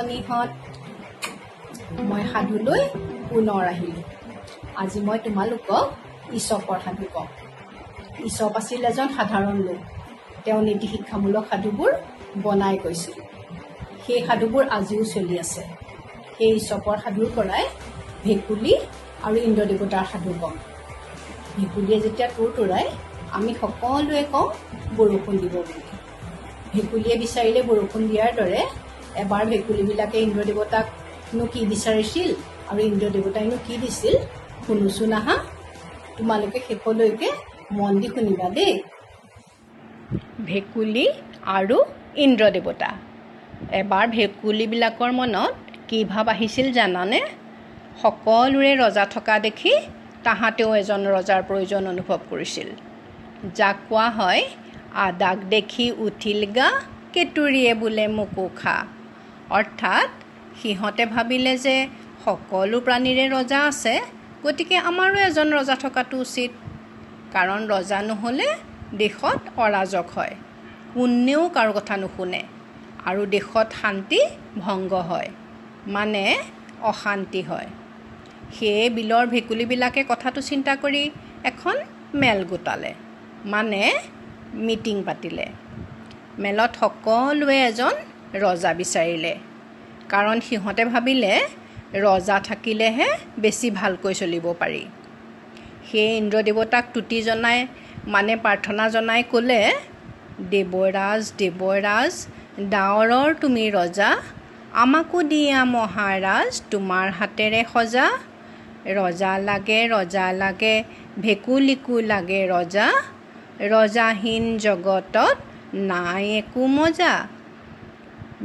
কণীহঁত মই সাধুলৈ পুনৰ আহিলোঁ। আজি মই তোমালোকক ঈশপৰ সাধু কওঁ। ঈশপ আছিল এজন সাধাৰণ লোক। তেওঁ নীতি শিক্ষামূলক সাধুবোৰ বনাই কৈছিল। সেই সাধুবোৰ আজিও চলি আছে। সেই ঈশপৰ সাধুৰ পৰাই ভেকুলী আৰু ইন্দ্ৰদেৱতাৰ সাধু কওঁ। ভেকুলীয়ে যেতিয়া তুৰতুৰাই আমি সকলোৱে কওঁ বৰষুণ দিব বুলি। ভেকুলীয়ে বিচাৰিলে বৰষুণ দিয়াৰ দৰে এবাৰ ভেকুলীবিলাকে ইন্দ্ৰদেৱতাকনো কি বিচাৰিছিল আৰু ইন্দ্ৰদেৱতাইনো কি দিছিল শুনোচোন আহা। তোমালোকে শেষলৈকে মন দি শুনিবা দেই। ভেকুলী আৰু ইন্দ্ৰদেৱতা। এবাৰ ভেকুলীবিলাকৰ মনত কি ভাৱ আহিছিল জানানে? সকলোৰে ৰজা থকা দেখি তাহাঁতেও এজন ৰজাৰ প্ৰয়োজন অনুভৱ কৰিছিল। যাক কোৱা হয় আদাক দেখি উঠিল গা, কেতুৰিয়ে বোলে মোকো খা। অৰ্থাৎ সিহঁতে ভাবিলে যে সকলো প্ৰাণীৰে ৰজা আছে, গতিকে আমাৰো এজন ৰজা থকাটো উচিত। কাৰণ ৰজা নহ'লে দেশত অৰাজক হয়, কোনেও কাৰো কথা নুশুনে আৰু দেশত শান্তি ভংগ হয়, মানে অশান্তি হয়। সেয়ে বিলৰ ভেকুলীবিলাকে কথাটো চিন্তা কৰি এখন মেল গোটালে, মানে মিটিং পাতিলে। মেলত সকলোৱে এজন ৰজা বিচাৰিলে, কাৰণ সিহঁতে ভাবিলে ৰজা থাকিলেহে বেছি ভালকৈ চলিব পাৰি। সেয়ে ইন্দ্ৰদেৱতাক তুতি জনাই মানে প্ৰাৰ্থনা জনাই ক'লে, দেৱৰাজ দেৱৰাজ ডাৱৰৰ তুমি ৰজা, আমাকো দিয়া মহাৰাজ তোমাৰ হাতেৰে সজা। ৰজা লাগে ভেকুলীকো লাগে ৰজা, ৰজাহীন জগতত নাই একো মজা।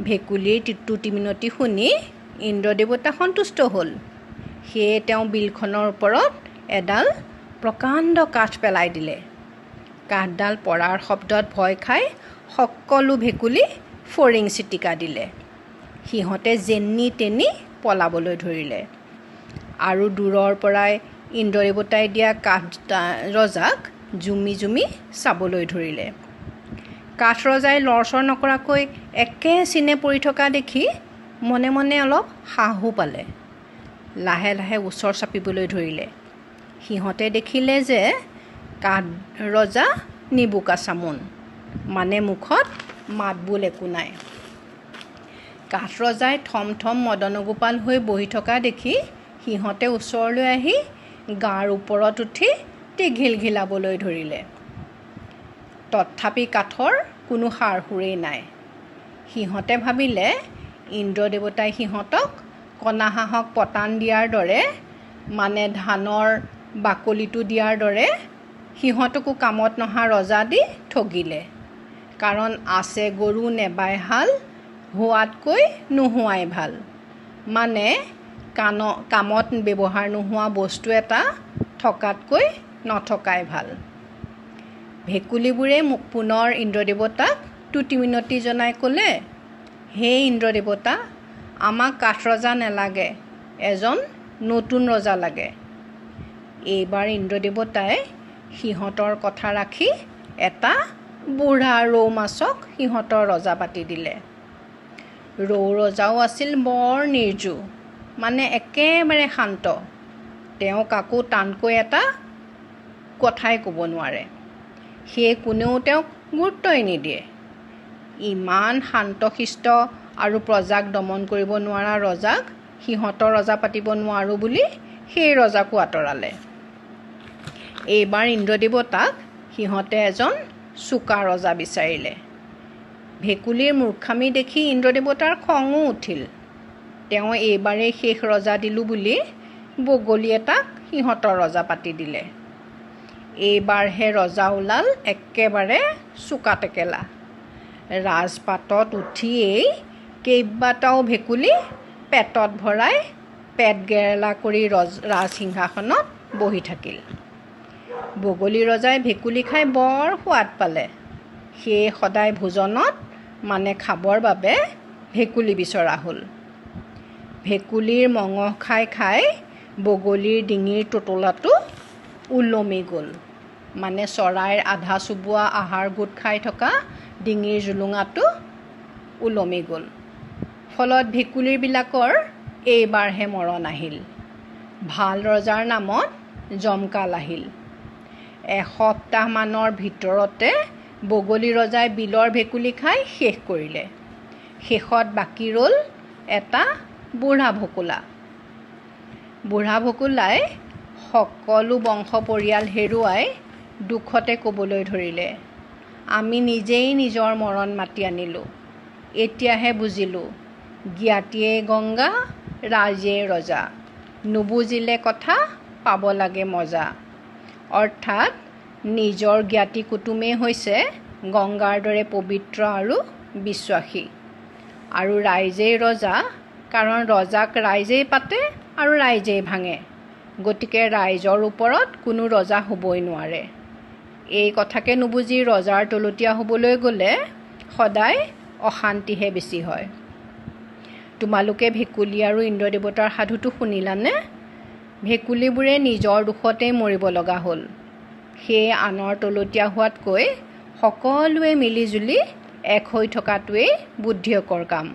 ভেকুলীৰ তুতি মিনতি শুনি ইন্দ্ৰদেৱতা সন্তুষ্ট হ'ল। সেয়ে তেওঁ বিলখনৰ ওপৰত এডাল প্ৰকাণ্ড কাঠ পেলাই দিলে। কাঠডাল পৰাৰ শব্দত ভয় খাই সকলো ভেকুলী ফৰিং চিটিকা দিলে। সিহঁতে যেনি তেনি পলাবলৈ ধৰিলে আৰু দূৰৰ পৰাই ইন্দ্ৰদেৱতাই দিয়া কাঠ ৰজাক জুমি জুমি চাবলৈ ধৰিলে। কাঠ ৰজাই লৰচৰ নকৰাকৈ একে চিনে পৰি থকা দেখি মনে মনে অলপ সাহো পালে। লাহে লাহে ওচৰ চাপিবলৈ ধৰিলে। সিহঁতে দেখিলে যে কাঠ ৰজা নিবোকা চামোন, মানে মুখত মাত বোল একো নাই। কাঠ ৰজাই থম থম মদনগোপাল হৈ বহি থকা দেখি সিহঁতে ওচৰলৈ আহি গাৰ ওপৰত উঠি টিঘিলঘিলাবলৈ ধৰিলে। তথাপি কাঠৰ কোনো সাৰ সুৰেই নাই। সিহঁতে ভাবিলে ইন্দ্ৰদেৱতাই সিহঁতক কণা হাঁহক পতান দিয়াৰ দৰে, মানে ধানৰ বাকলিটো দিয়াৰ দৰে সিহঁতকো কামত নহা ৰজা দি ঠগিলে। কাৰণ আছে গৰু নেবাই হাল, হোৱাতকৈ নোহোৱাই ভাল। মানে কামত ব্যৱহাৰ নোহোৱা বস্তু এটা থকাতকৈ নথকাই ভাল। ভেকুলীবোৰে পুনৰ ইন্দ্ৰদেৱতাক তুতি মিনতি জনাই ক'লে, হে ইন্দ্ৰদেৱতা, আমাক কাঠ ৰজা নালাগে, এজন নতুন ৰজা লাগে। এইবাৰ ইন্দ্ৰদেৱতাই সিহঁতৰ কথা ৰাখি এটা বুঢ়া ৰৌ মাছক সিহঁতৰ ৰজা পাতি দিলে। ৰৌ ৰজাও আছিল বৰ নিৰ্জু, মানে একেবাৰে শান্ত। তেওঁ কাকো টানকৈ এটা কথাই ক'ব নোৱাৰে। সেয়ে কোনেও তেওঁক গুৰুত্বই নিদিয়ে। ইমান শান্তশিষ্ট আৰু প্ৰজাক দমন কৰিব নোৱাৰা ৰজাক সিহঁতৰ ৰজা পাতিব নোৱাৰোঁ বুলি সেই ৰজাকো আঁতৰালে। এইবাৰ ইন্দ্ৰদেৱতাক সিহঁতে এজন চোকা ৰজা বিচাৰিলে। ভেকুলীৰ মূৰ্খামি দেখি ইন্দ্ৰদেৱতাৰ খঙো উঠিল। তেওঁ এইবাৰেই শেষ ৰজা দিলোঁ বুলি বগলী এটাক সিহঁতৰ ৰজা পাতি দিলে। এইবাৰহে ৰজা ওলাল একেবাৰে চোকা টেকেলা। ৰাজপাতত উঠিয়েই কেইবাটাও ভেকুলী পেটত ভৰাই পেট গেৰেলা কৰি ৰাজসিংহাসনত বহি থাকিল। বগলী ৰজাই ভেকুলী খাই বৰ সোৱাদ পালে। সেয়ে সদায় ভোজনত মানে খাবৰ বাবে ভেকুলী বিচৰা হ'ল। ভেকুলীৰ মঙহ খাই খাই বগলীৰ ডিঙিৰ টোটোলাটো ওলমি গ'ল, মানে চৰাইৰ আধা চুবোৱা আহাৰ গোট খাই থকা ডিঙিৰ জুলুঙাটো ওলমি গ'ল। ফলত ভেকুলীবিলাকৰ এইবাৰহে মৰণ আহিল। ভাল ৰজাৰ নামত জমকাল আহিল। এসপ্তাহমানৰ ভিতৰতে বগলী ৰজাই বিলৰ ভেকুলী খাই শেষ কৰিলে। শেষত বাকী ৰ'ল এটা বুঢ়া ভকুলা। বুঢ়া ভকুলাই সকলো বংশ পৰিয়াল হেৰুৱাই দুখতে ক'বলৈ ধৰিলে, আমি নিজেই নিজৰ মৰণ মাতি আনিলোঁ। এতিয়াহে বুজিলোঁ, জ্ঞাতিয়েই গংগা, ৰাইজেই ৰজা। নুবুজিলে কথা, পাব লাগে মজা। অৰ্থাৎ নিজৰ জ্ঞাতি কুটুমেই হৈছে গংগাৰ দৰে পবিত্ৰ আৰু বিশ্বাসী। আৰু ৰাইজেই ৰজা, কাৰণ ৰজাক ৰাইজেই পাতে আৰু ৰাইজেই ভাঙে। গতিকে ৰাইজৰ ওপৰত কোনো ৰজা হ'বই নোৱাৰে। এই কথাকে নুবুজি ৰজাৰ তলতীয়া হ'বলৈ গ'লে সদায় অশান্তিহে বেছি হয়। তোমালোকে ভেকুলী আৰু ইন্দ্ৰদেৱতাৰ সাধুটো শুনিলানে? ভেকুলীবোৰে নিজৰ দোষতেই মৰিব লগা হ'ল। সেয়ে আনৰ তলতীয়া হোৱাতকৈ সকলোৱে মিলিজুলি এক হৈ থকাটোৱেই বুদ্ধিয়কৰ কাম।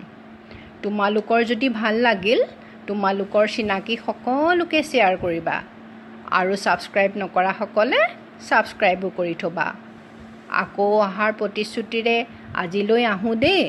তোমালোকৰ যদি ভাল লাগিল, তোমালোকৰ চিনাকি সকলোকে শ্বেয়াৰ কৰিবা আৰু ছাবস্ক্ৰাইব নকৰাসকলে ছাবস্ক্ৰাইবো কৰি থ'বা। আকৌ অহাৰ প্ৰতিশ্ৰুতিৰে আজিলৈ আহোঁ দেই।